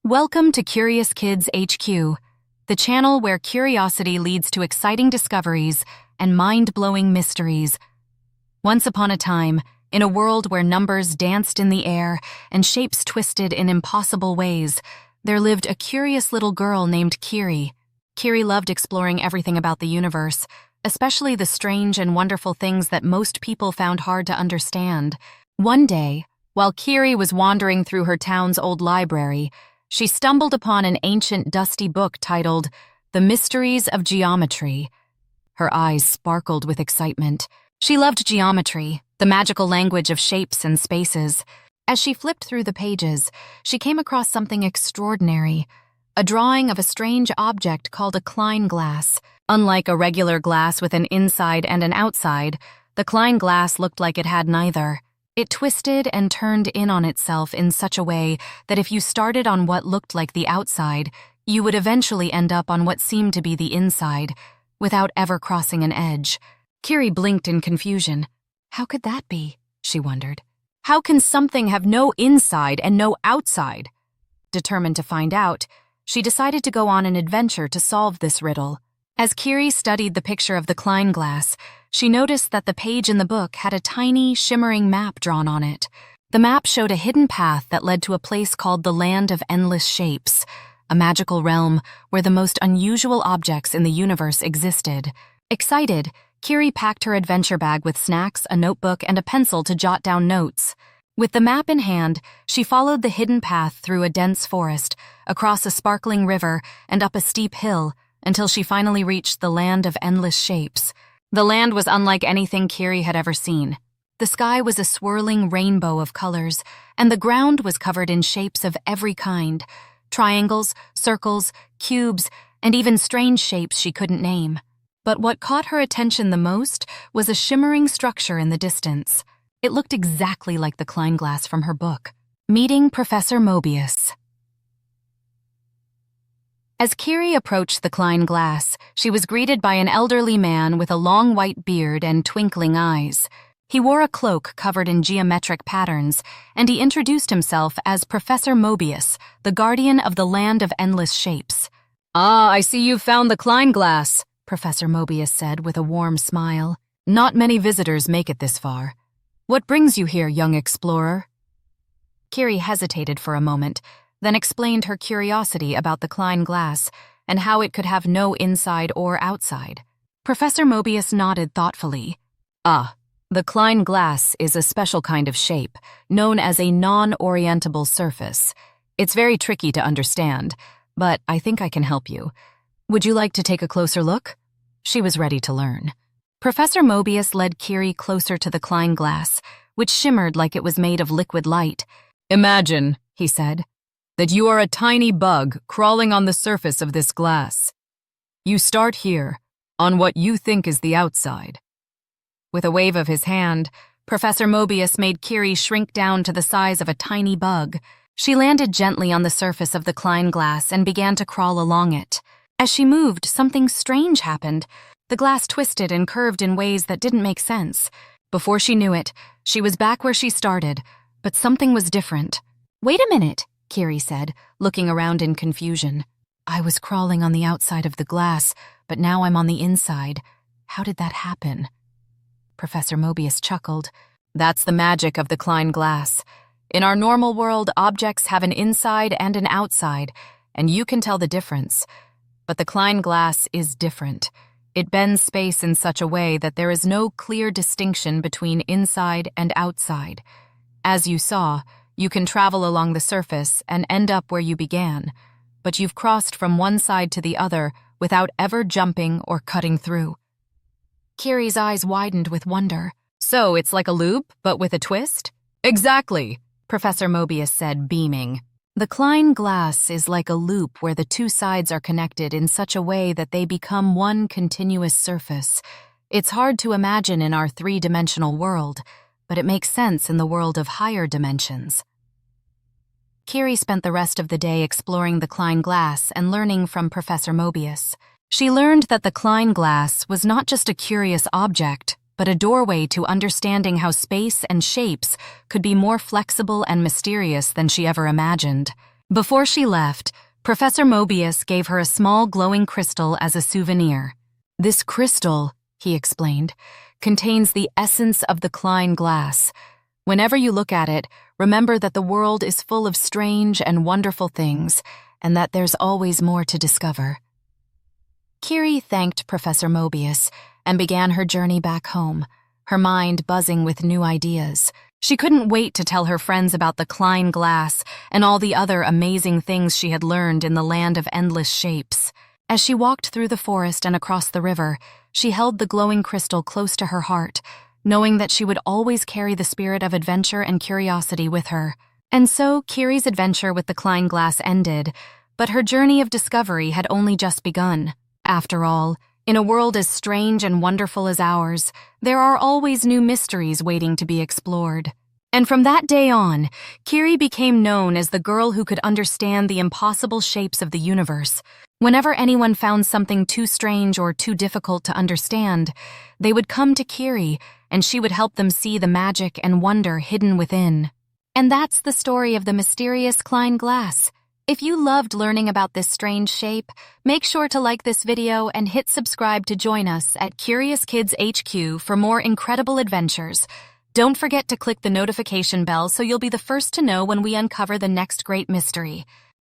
Welcome to Curious Kids HQ, the channel where curiosity leads to exciting discoveries and mind-blowing mysteries. Once upon a time, in a world where numbers danced in the air and shapes twisted in impossible ways, there lived a curious little girl named Kiri. Kiri loved exploring everything about the universe, especially the strange and wonderful things that most people found hard to understand. One day, while Kiri was wandering through her town's old library, she stumbled upon an ancient dusty book titled The Mysteries of Geometry. Her eyes sparkled with excitement. She loved geometry, the magical language of shapes and spaces. As she flipped through the pages, she came across something extraordinary, a drawing of a strange object called a Klein Glass. Unlike a regular glass with an inside and an outside, the Klein Glass looked like it had neither. It twisted and turned in on itself in such a way that if you started on what looked like the outside, you would eventually end up on what seemed to be the inside, without ever crossing an edge. Kiri blinked in confusion. How could that be? She wondered. How can something have no inside and no outside? Determined to find out, she decided to go on an adventure to solve this riddle. As Kiri studied the picture of the Klein Glass, she noticed that the page in the book had a tiny, shimmering map drawn on it. The map showed a hidden path that led to a place called the Land of Endless Shapes, a magical realm where the most unusual objects in the universe existed. Excited, Kiri packed her adventure bag with snacks, a notebook, and a pencil to jot down notes. With the map in hand, she followed the hidden path through a dense forest, across a sparkling river, and up a steep hill, until she finally reached the Land of Endless Shapes. The land was unlike anything Kiri had ever seen. The sky was a swirling rainbow of colors, and the ground was covered in shapes of every kind: triangles, circles, cubes, and even strange shapes she couldn't name. But what caught her attention the most was a shimmering structure in the distance. It looked exactly like the Klein Glass from her book. Meeting Professor Mobius. As Kiri approached the Klein Glass, she was greeted by an elderly man with a long white beard and twinkling eyes. He wore a cloak covered in geometric patterns, and he introduced himself as Professor Mobius, the guardian of the Land of Endless Shapes. "Ah, I see you've found the Klein Glass," Professor Mobius said with a warm smile. "Not many visitors make it this far. What brings you here, young explorer?" Kiri hesitated for a moment, then explained her curiosity about the Klein Glass and how it could have no inside or outside. Professor Mobius nodded thoughtfully. "Ah, the Klein Glass is a special kind of shape, known as a non-orientable surface. It's very tricky to understand, but I think I can help you. Would you like to take a closer look?" She was ready to learn. Professor Mobius led Kiri closer to the Klein Glass, which shimmered like it was made of liquid light. "Imagine," he said, "that you are a tiny bug crawling on the surface of this glass. You start here, on what you think is the outside." With a wave of his hand, Professor Mobius made Kiri shrink down to the size of a tiny bug. She landed gently on the surface of the Klein Glass and began to crawl along it. As she moved, something strange happened. The glass twisted and curved in ways that didn't make sense. Before she knew it, she was back where she started, but something was different. "Wait a minute," Kiri said, looking around in confusion. "I was crawling on the outside of the glass, but now I'm on the inside. How did that happen?" Professor Mobius chuckled. "That's the magic of the Klein Glass. In our normal world, objects have an inside and an outside, and you can tell the difference. But the Klein Glass is different. It bends space in such a way that there is no clear distinction between inside and outside. As you saw, you can travel along the surface and end up where you began, but you've crossed from one side to the other without ever jumping or cutting through." Kiri's eyes widened with wonder. "So it's like a loop, but with a twist?" "Exactly," Professor Mobius said, beaming. "The Klein Glass is like a loop where the two sides are connected in such a way that they become one continuous surface. It's hard to imagine in our three-dimensional world, but it makes sense in the world of higher dimensions." Kiri spent the rest of the day exploring the Klein Glass and learning from Professor Mobius. She learned that the Klein Glass was not just a curious object, but a doorway to understanding how space and shapes could be more flexible and mysterious than she ever imagined. Before she left, Professor Mobius gave her a small glowing crystal as a souvenir. "This crystal," he explained, "contains the essence of the Klein Glass. Whenever you look at it, remember that the world is full of strange and wonderful things, and that there's always more to discover." Kiri thanked Professor Mobius and began her journey back home, her mind buzzing with new ideas. She couldn't wait to tell her friends about the Klein Glass and all the other amazing things she had learned in the land of endless shapes. As she walked through the forest and across the river, she held the glowing crystal close to her heart, knowing that she would always carry the spirit of adventure and curiosity with her. And so Kiri's adventure with the Klein Glass ended, but her journey of discovery had only just begun. After all, in a world as strange and wonderful as ours, there are always new mysteries waiting to be explored. And from that day on, Kiri became known as the girl who could understand the impossible shapes of the universe. Whenever anyone found something too strange or too difficult to understand, they would come to Kiri, and she would help them see the magic and wonder hidden within. And that's the story of the mysterious Klein Glass. If you loved learning about this strange shape, make sure to like this video and hit subscribe to join us at Curious Kids HQ for more incredible adventures. Don't forget to click the notification bell so you'll be the first to know when we uncover the next great mystery.